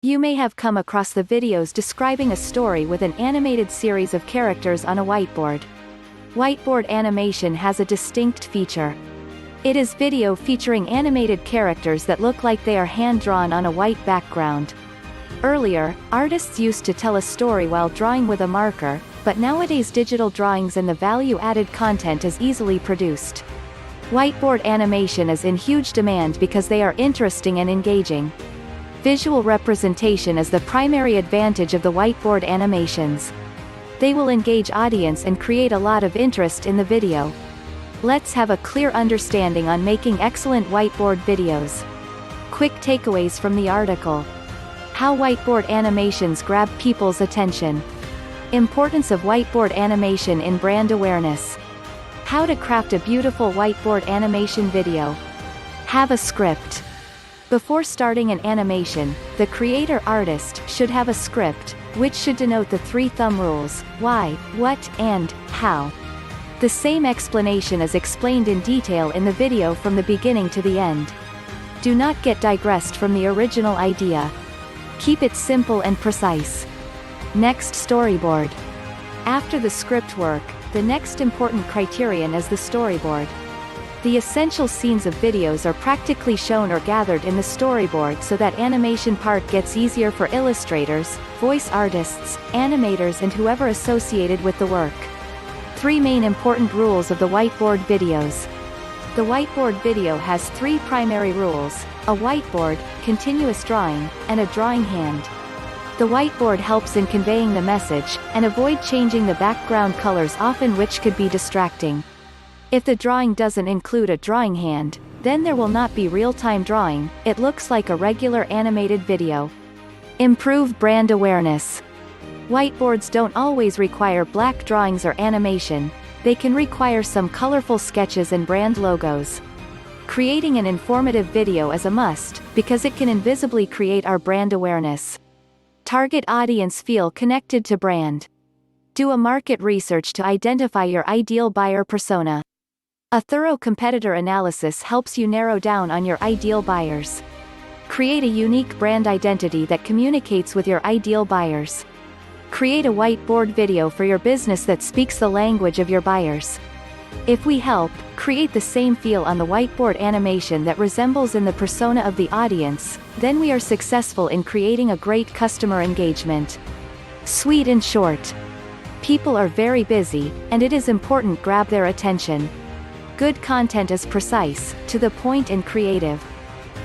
You may have come across the videos describing a story with an animated series of characters on a whiteboard. Whiteboard animation has a distinct feature. It is video featuring animated characters that look like they are hand-drawn on a white background. Earlier, artists used to tell a story while drawing with a marker, but nowadays digital drawings and the value-added content is easily produced. Whiteboard animation is in huge demand because they are interesting and engaging. Visual representation is the primary advantage of the whiteboard animations. They will engage audience and create a lot of interest in the video. Let's have a clear understanding on making excellent whiteboard videos. Quick takeaways from the article. How whiteboard animations grab people's attention. Importance of whiteboard animation in brand awareness. How to craft a beautiful whiteboard animation video. Have a script. Before starting an animation, the creator-artist should have a script, which should denote the 3 thumb rules: why, what, and how. The same explanation is explained in detail in the video from the beginning to the end. Do not get digressed from the original idea. Keep it simple and precise. Next, storyboard. After the script work, the next important criterion is the storyboard. The essential scenes of videos are practically shown or gathered in the storyboard so that animation part gets easier for illustrators, voice artists, animators and whoever associated with the work. 3 main important rules of the whiteboard videos. The whiteboard video has 3 primary rules: a whiteboard, continuous drawing, and a drawing hand. The whiteboard helps in conveying the message, and avoid changing the background colors often, which could be distracting. If the drawing doesn't include a drawing hand, then there will not be real-time drawing, it looks like a regular animated video. Improve brand awareness. Whiteboards don't always require black drawings or animation, they can require some colorful sketches and brand logos. Creating an informative video is a must, because it can invisibly create our brand awareness. Target audience feel connected to brand. Do a market research to identify your ideal buyer persona. A thorough competitor analysis helps you narrow down on your ideal buyers. Create a unique brand identity that communicates with your ideal buyers. Create a whiteboard video for your business that speaks the language of your buyers. If we help create the same feel on the whiteboard animation that resembles in the persona of the audience, then we are successful in creating a great customer engagement. Sweet and short. People are very busy, and it is important to grab their attention. Good content is precise, to the point and creative.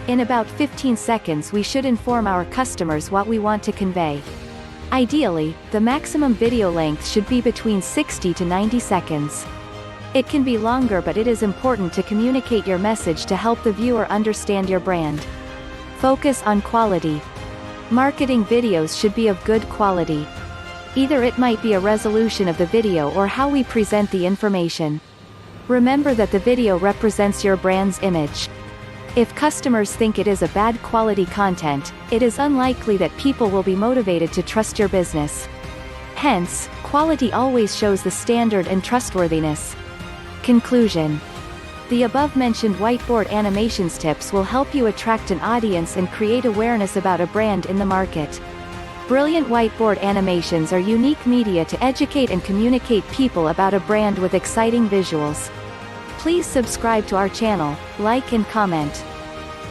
In about 15 seconds we should inform our customers what we want to convey. Ideally, the maximum video length should be between 60 to 90 seconds. It can be longer, but it is important to communicate your message to help the viewer understand your brand. Focus on quality. Marketing videos should be of good quality. Either it might be a resolution of the video or how we present the information. Remember that the video represents your brand's image. If customers think it is a bad quality content, it is unlikely that people will be motivated to trust your business. Hence, quality always shows the standard and trustworthiness. Conclusion. The above-mentioned whiteboard animations tips will help you attract an audience and create awareness about a brand in the market. Brilliant whiteboard animations are unique media to educate and communicate people about a brand with exciting visuals. Please subscribe to our channel, like and comment.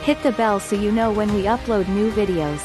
Hit the bell so you know when we upload new videos.